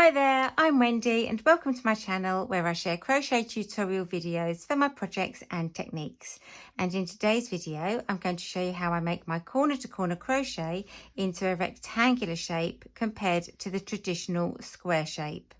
Hi there, I'm Wendy and welcome to my channel where I share crochet tutorial videos for my projects and techniques. And in today's video, I'm going to show you how I make my corner to corner crochet into a rectangular shape compared to the traditional square shape.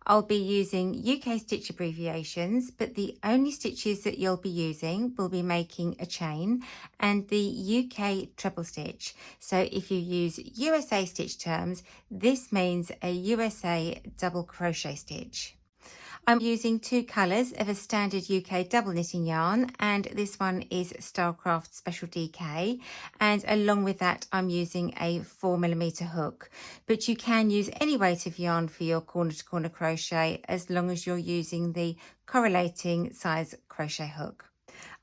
I'll be using UK stitch abbreviations, but the only stitches that you'll be using will be making a chain and the UK treble stitch. So if you use USA stitch terms, this means a USA double crochet stitch. I'm using two colours of a standard UK double knitting yarn, and this one is Stylecraft Special DK, and along with that I'm using a 4mm hook, but you can use any weight of yarn for your corner to corner crochet as long as you're using the corrulating size crochet hook.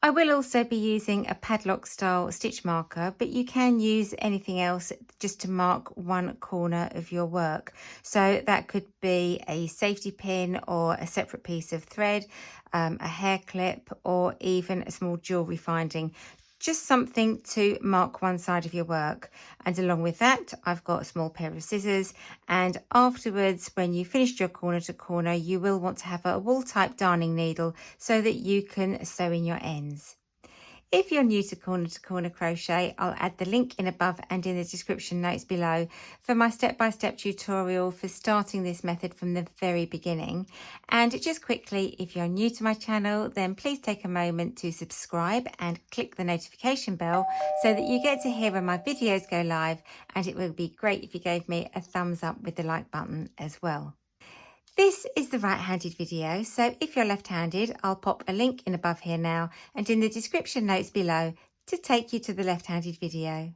I will also be using a padlock style stitch marker, but you can use anything else just to mark one corner of your work. So that could be a safety pin or a separate piece of thread, a hair clip, or even a small jewellery finding. Just something to mark one side of your work. And along with that, I've got a small pair of scissors, and afterwards, when you finished your corner to corner, you will want to have a wool type darning needle so that you can sew in your ends. If you're new to corner crochet, I'll add the link in above and in the description notes below for my step-by-step tutorial for starting this method from the very beginning. And just quickly, if you're new to my channel, then please take a moment to subscribe and click the notification bell so that you get to hear when my videos go live, and it would be great if you gave me a thumbs up with the like button as well. This is the right-handed video, so if you're left-handed, I'll pop a link in above here now and in the description notes below to take you to the left-handed video.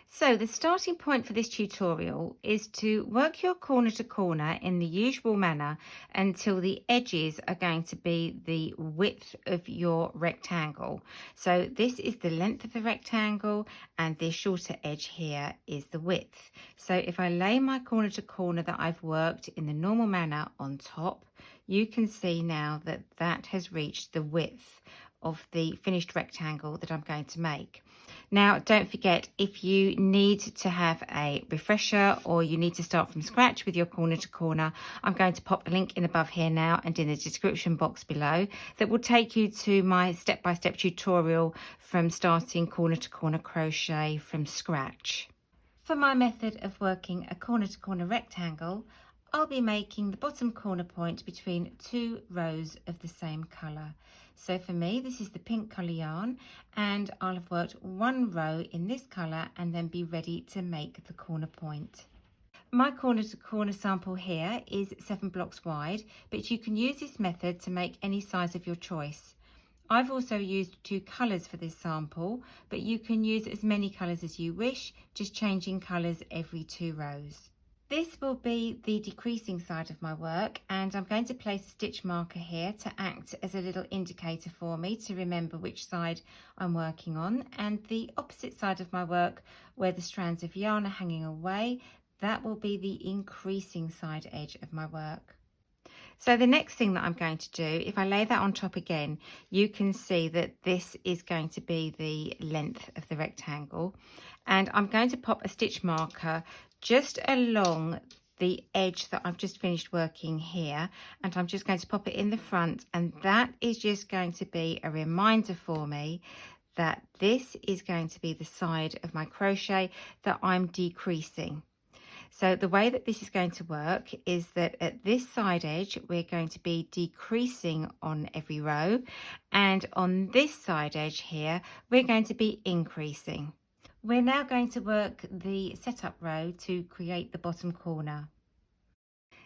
So the starting point for this tutorial is to work your corner to corner in the usual manner until the edges are going to be the width of your rectangle. So this is the length of the rectangle and this shorter edge here is the width. So if I lay my corner to corner that I've worked in the normal manner on top, you can see now that that has reached the width of the finished rectangle that I'm going to make. Now, don't forget, if you need to have a refresher or you need to start from scratch with your corner to corner, I'm going to pop a link in above here now and in the description box below that will take you to my step-by-step tutorial from starting corner to corner crochet from scratch. For my method of working a corner to corner rectangle, I'll be making the bottom corner point between two rows of the same colour. So for me, this is the pink colour yarn, and I'll have worked one row in this colour and then be ready to make the corner point. My corner to corner sample here is 7 blocks wide, but you can use this method to make any size of your choice. I've also used two colours for this sample, but you can use as many colours as you wish, just changing colours every 2 rows. This will be the decreasing side of my work, and I'm going to place a stitch marker here to act as a little indicator for me to remember which side I'm working on, and the opposite side of my work where the strands of yarn are hanging away, that will be the increasing side edge of my work. So the next thing that I'm going to do, if I lay that on top again, you can see that this is going to be the length of the rectangle, and I'm going to pop a stitch marker just along the edge that I've just finished working here, and I'm just going to pop it in the front, and that is just going to be a reminder for me that this is going to be the side of my crochet that I'm decreasing. So the way that this is going to work is that at this side edge, we're going to be decreasing on every row, and on this side edge here, we're going to be increasing. We're now going to work the setup row to create the bottom corner.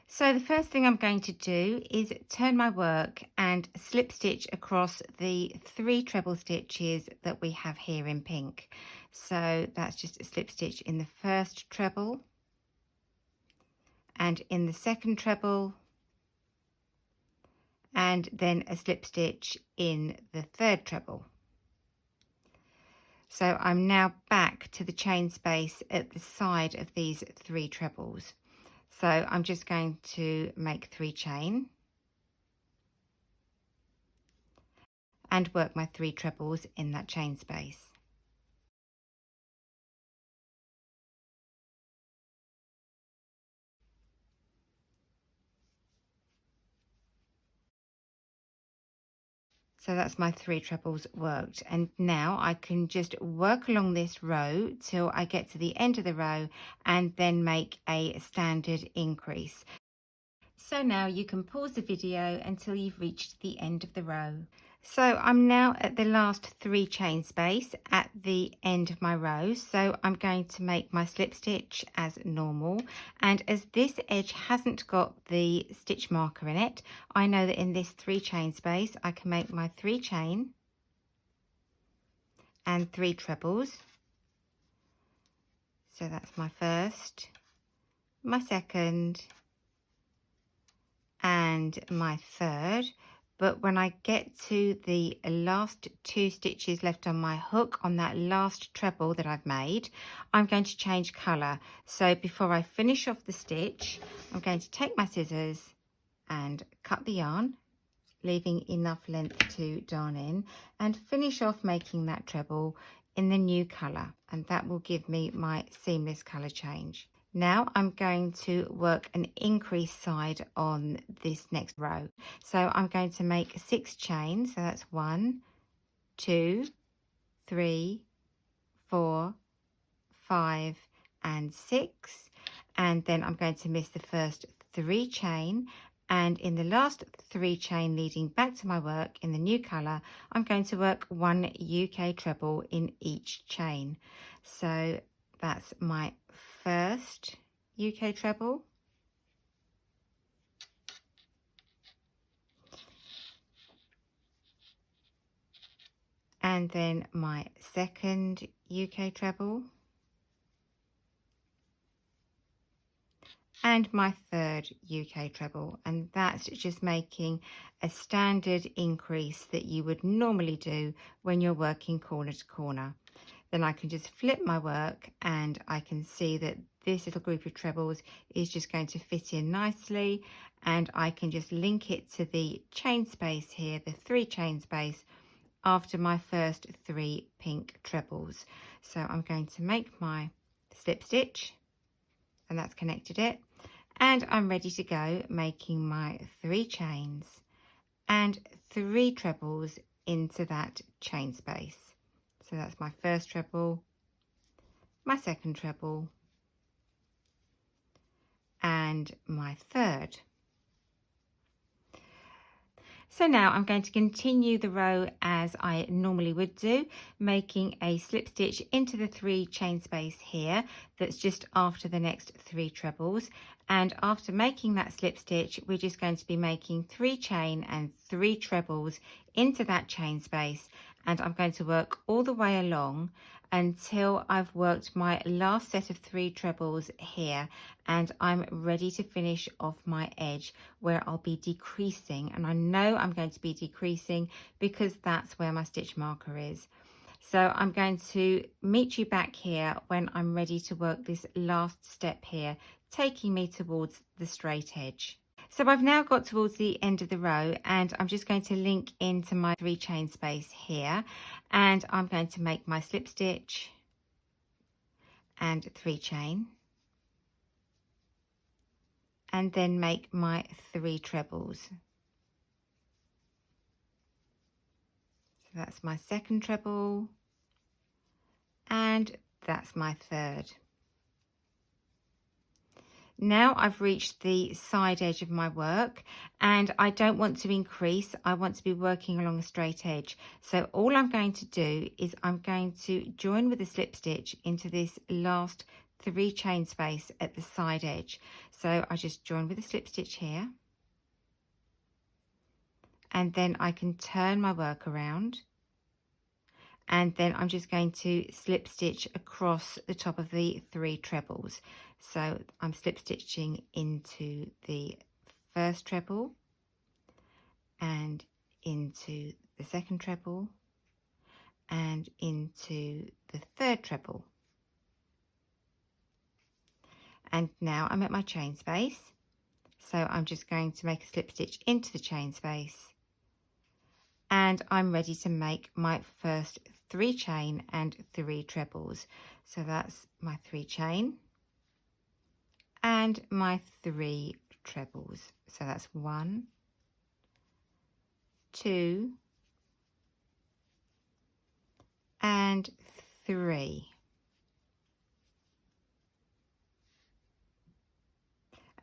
So the first thing I'm going to do is turn my work and slip stitch across the 3 treble stitches that we have here in pink. So that's just a slip stitch in the first treble, and in the second treble, and then a slip stitch in the third treble. So I'm now back to the chain space at the side of these 3 trebles. So I'm just going to make 3 chain and work my 3 trebles in that chain space. So that's my 3 trebles worked, and now I can just work along this row till I get to the end of the row and then make a standard increase. So now you can pause the video until you've reached the end of the row. So I'm now at the last 3 chain space at the end of my row, so I'm going to make my slip stitch as normal, and as this edge hasn't got the stitch marker in it, I know that in this 3 chain space I can make my 3 chain and 3 trebles. So that's my first, my second and my third. But when I get to the last 2 stitches left on my hook on that last treble that I've made, I'm going to change colour. So before I finish off the stitch, I'm going to take my scissors and cut the yarn, leaving enough length to darn in, and finish off making that treble in the new colour, and that will give me my seamless colour change. Now I'm going to work an increase side on this next row. So I'm going to make 6 chains. So that's 1, 2, 3, 4, 5 and 6. And then I'm going to miss the first 3 chain. And in the last 3 chain leading back to my work in the new colour, I'm going to work 1 UK treble in each chain. So that's my first UK treble, and then my second UK treble, and my third UK treble, and that's just making a standard increase that you would normally do when you're working corner to corner. Then I can just flip my work and I can see that this little group of trebles is just going to fit in nicely, and I can just link it to the chain space here, the 3 chain space, after my first 3 pink trebles. So I'm going to make my slip stitch, and that's connected it, and I'm ready to go making my 3 chains and 3 trebles into that chain space. So that's my first treble, my second treble, and my third. So now I'm going to continue the row as I normally would do, making a slip stitch into the 3 chain space here that's just after the next 3 trebles. And after making that slip stitch, we're just going to be making 3 chain and 3 trebles into that chain space, and I'm going to work all the way along until I've worked my last set of 3 trebles here, and I'm ready to finish off my edge where I'll be decreasing, and I know I'm going to be decreasing because that's where my stitch marker is. So I'm going to meet you back here when I'm ready to work this last step here, taking me towards the straight edge. So I've now got towards the end of the row, and I'm just going to link into my 3 chain space here, and I'm going to make my slip stitch and 3 chain, and then make my 3 trebles. So that's my second treble, and that's my third. Now I've reached the side edge of my work, and I don't want to increase, I want to be working along a straight edge. So all I'm going to do is I'm going to join with a slip stitch into this last 3 chain space at the side edge. So I just join with a slip stitch here, and then I can turn my work around, and then I'm just going to slip stitch across the top of the 3 trebles. So I'm slip stitching into the first treble and into the second treble and into the third treble. And now I'm at my chain space. So I'm just going to make a slip stitch into the chain space, and I'm ready to make my first 3 chain and 3 trebles. So that's my 3 chain and my 3 trebles. So that's 1, 2, and 3.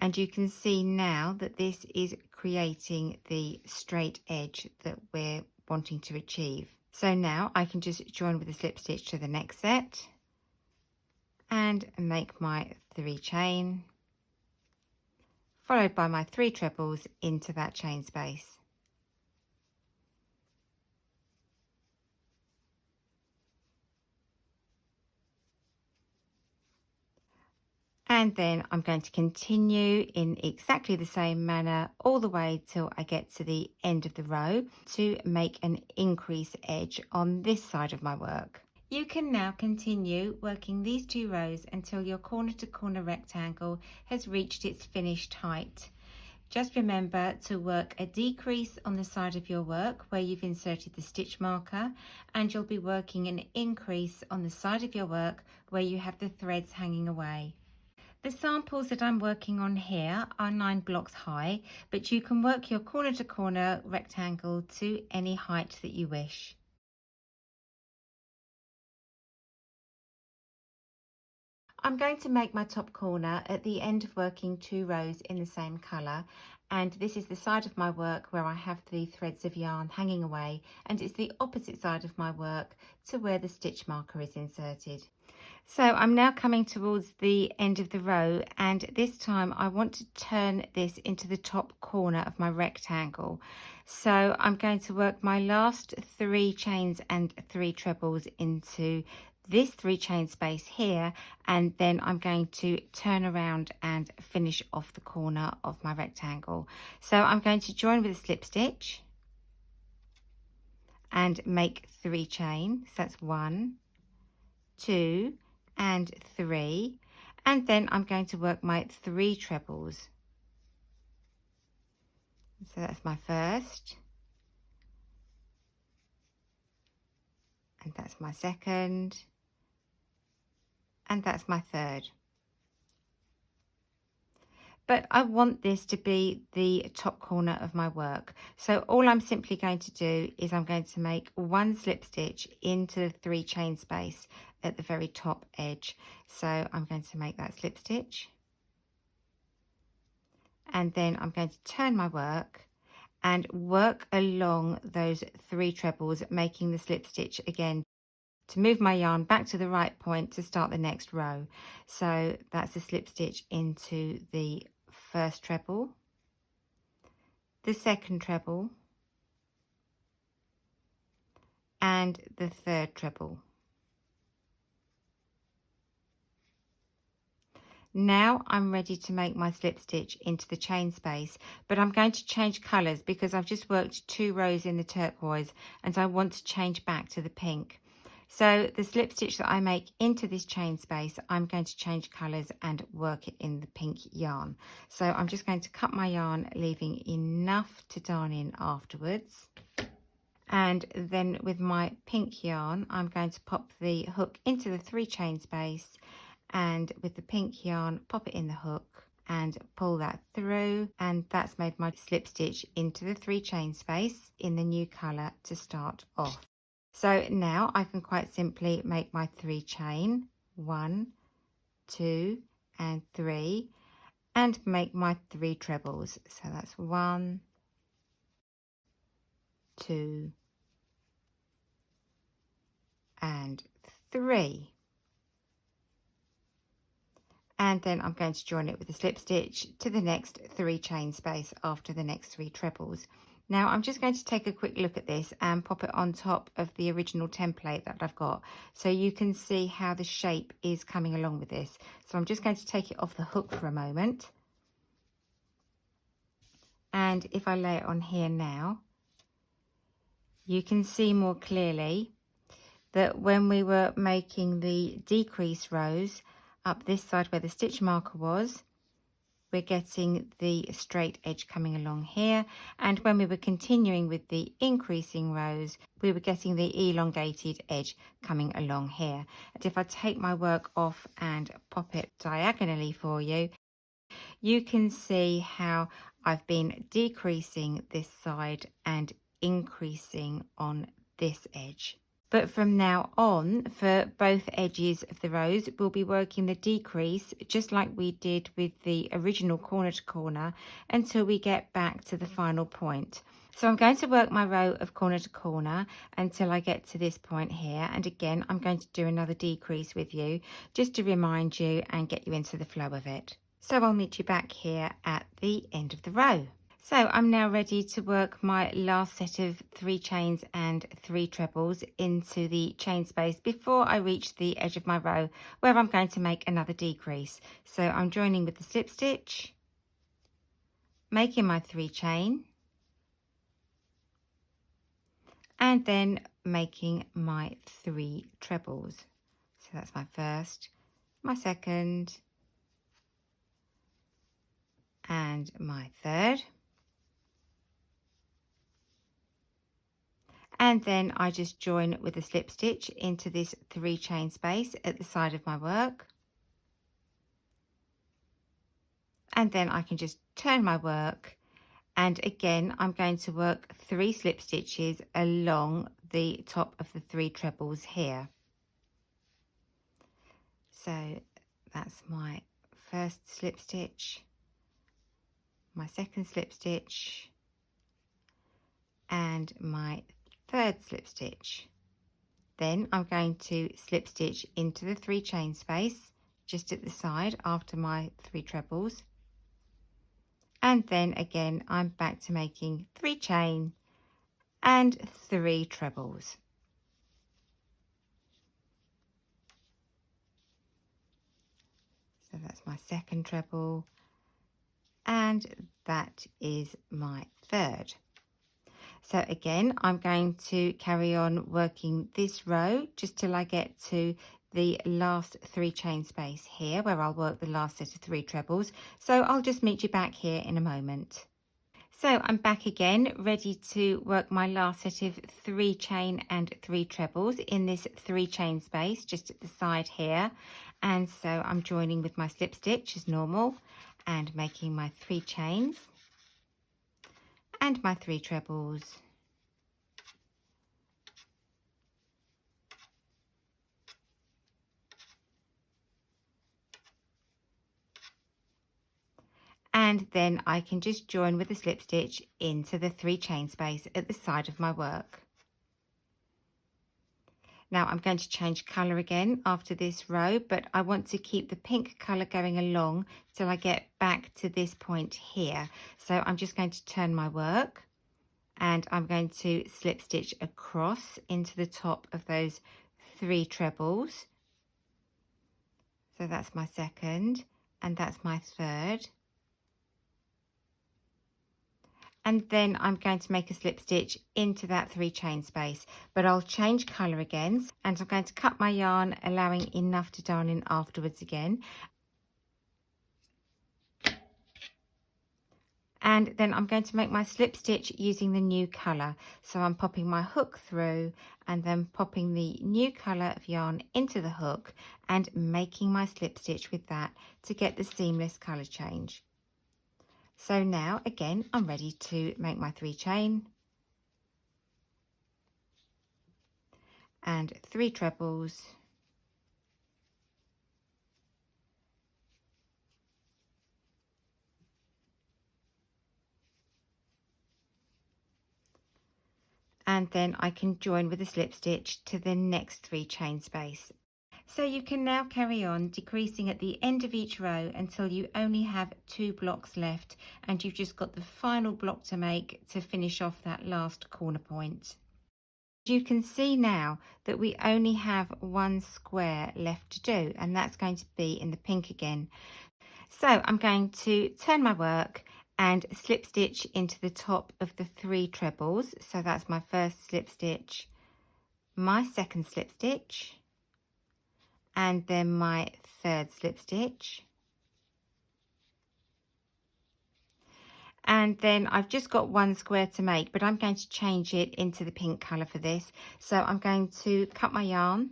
And you can see now that this is creating the straight edge that we're wanting to achieve. So now I can just join with a slip stitch to the next set and make my 3 chain, followed by my 3 trebles into that chain space. And then I'm going to continue in exactly the same manner all the way till I get to the end of the row to make an increase edge on this side of my work. You can now continue working these 2 rows until your corner to corner rectangle has reached its finished height. Just remember to work a decrease on the side of your work where you've inserted the stitch marker, and you'll be working an increase on the side of your work where you have the threads hanging away. The samples that I'm working on here are 9 blocks high, but you can work your corner to corner rectangle to any height that you wish. I'm going to make my top corner at the end of working 2 rows in the same colour, and this is the side of my work where I have the threads of yarn hanging away, and it's the opposite side of my work to where the stitch marker is inserted. So I'm now coming towards the end of the row, and this time I want to turn this into the top corner of my rectangle. So I'm going to work my last 3 chains and 3 trebles into this 3 chain space here, and then I'm going to turn around and finish off the corner of my rectangle. So I'm going to join with a slip stitch and make 3 chain. So that's 1, 2 and 3, and then I'm going to work my 3 trebles. So that's my first, and that's my second, and that's my third. But I want this to be the top corner of my work, so all I'm simply going to do is I'm going to make 1 slip stitch into the 3 chain space at the very top edge. So I'm going to make that slip stitch, and then I'm going to turn my work and work along those 3 trebles, making the slip stitch again to move my yarn back to the right point to start the next row. So that's a slip stitch into the first treble, the second treble, and the third treble. Now I'm ready to make my slip stitch into the chain space, but I'm going to change colours because I've just worked 2 rows in the turquoise and I want to change back to the pink. So the slip stitch that I make into this chain space, I'm going to change colours and work it in the pink yarn. So I'm just going to cut my yarn, leaving enough to darn in afterwards. And then with my pink yarn, I'm going to pop the hook into the 3 chain space, and with the pink yarn, pop it in the hook and pull that through, and that's made my slip stitch into the 3 chain space in the new colour to start off. So now I can quite simply make my 3 chain, 1, 2 and 3, and make my 3 trebles. So that's 1, 2 and 3. And then I'm going to join it with a slip stitch to the next 3 chain space after the next 3 trebles. Now I'm just going to take a quick look at this and pop it on top of the original template that I've got, so you can see how the shape is coming along with this. So I'm just going to take it off the hook for a moment, and if I lay it on here now, you can see more clearly that when we were making the decrease rows up this side where the stitch marker was, we're getting the straight edge coming along here, and when we were continuing with the increasing rows, we were getting the elongated edge coming along here. And if I take my work off and pop it diagonally for you, you can see how I've been decreasing this side and increasing on this edge. But from now on, for both edges of the rows, we'll be working the decrease just like we did with the original corner to corner until we get back to the final point. So I'm going to work my row of corner to corner until I get to this point here. And again, I'm going to do another decrease with you just to remind you and get you into the flow of it. So I'll meet you back here at the end of the row. So I'm now ready to work my last set of 3 chains and 3 trebles into the chain space before I reach the edge of my row where I'm going to make another decrease. So I'm joining with the slip stitch, making my 3 chain, and then making my 3 trebles. So that's my first, my second, and my third. And then I just join with a slip stitch into this 3 chain space at the side of my work. And then I can just turn my work, and again I'm going to work 3 slip stitches along the top of the 3 trebles here. So that's my first slip stitch, my second slip stitch, and my third slip stitch. Then I'm going to slip stitch into the 3 chain space just at the side after my 3 trebles, and then again I'm back to making 3 chain and 3 trebles. So that's my second treble, and that is my third. So again, I'm going to carry on working this row just till I get to the last 3 chain space here where I'll work the last set of 3 trebles. So I'll just meet you back here in a moment. So I'm back again, ready to work my last set of 3 chain and 3 trebles in this 3 chain space just at the side here. And so I'm joining with my slip stitch as normal and making my 3 chains and my 3 trebles. And then I can just join with a slip stitch into the 3 chain space at the side of my work. Now I'm going to change colour again after this row, but I want to keep the pink colour going along till I get back to this point here. So I'm just going to turn my work and I'm going to slip stitch across into the top of those 3 trebles. So that's my second and that's my third. And then I'm going to make a slip stitch into that 3 chain space, but I'll change colour again, and I'm going to cut my yarn, allowing enough to darn in afterwards again. And then I'm going to make my slip stitch using the new colour. So I'm popping my hook through and then popping the new colour of yarn into the hook and making my slip stitch with that to get the seamless colour change. So now again I'm ready to make my 3 chain and 3 trebles, and then I can join with a slip stitch to the next 3 chain space. So you can now carry on decreasing at the end of each row until you only have 2 blocks left, and you've just got the final block to make to finish off that last corner point. You can see now that we only have 1 square left to do, and that's going to be in the pink again. So I'm going to turn my work and slip stitch into the top of the 3 trebles. So that's my first slip stitch, my second slip stitch, and then my third slip stitch. And then I've just got 1 square to make, but I'm going to change it into the pink colour for this. So I'm going to cut my yarn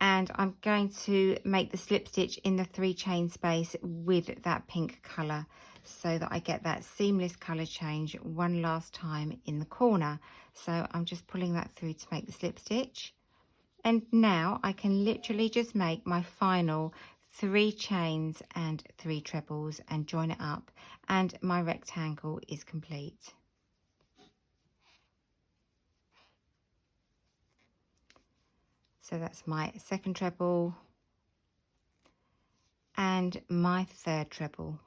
and I'm going to make the slip stitch in the 3 chain space with that pink colour. so that I get that seamless colour change one last time in the corner. So I'm just pulling that through to make the slip stitch. And now I can literally just make my final 3 chains and 3 trebles and join it up, and my rectangle is complete. So that's my second treble and my third treble.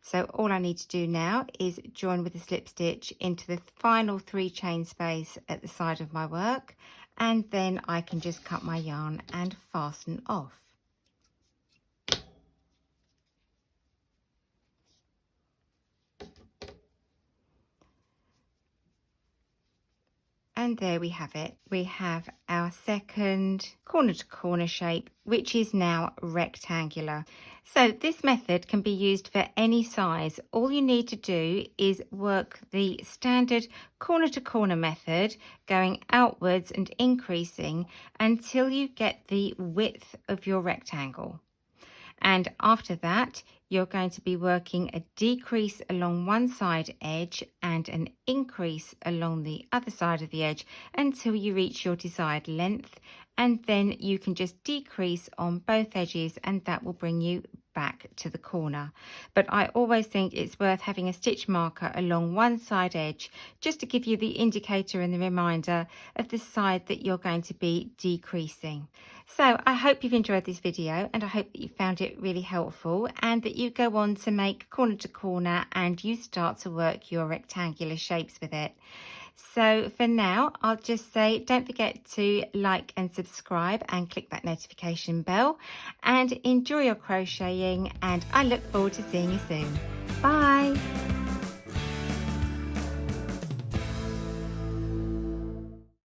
So all I need to do now is join with a slip stitch into the final 3 chain space at the side of my work, and then I can just cut my yarn and fasten off. And there we have it. We have our second corner to corner shape, which is now rectangular. So this method can be used for any size. All you need to do is work the standard corner to corner method, going outwards and increasing until you get the width of your rectangle. And after that, you're going to be working a decrease along one side edge and an increase along the other side of the edge until you reach your desired length, and then you can just decrease on both edges and that will bring you back to the corner. But I always think it's worth having a stitch marker along one side edge just to give you the indicator and the reminder of the side that you're going to be decreasing. So I hope you've enjoyed this video, and I hope that you found it really helpful and that you go on to make corner to corner and you start to work your rectangular shapes with it. So for now, I'll just say don't forget to like and subscribe and click that notification bell, and enjoy your crocheting, and I look forward to seeing you soon. Bye!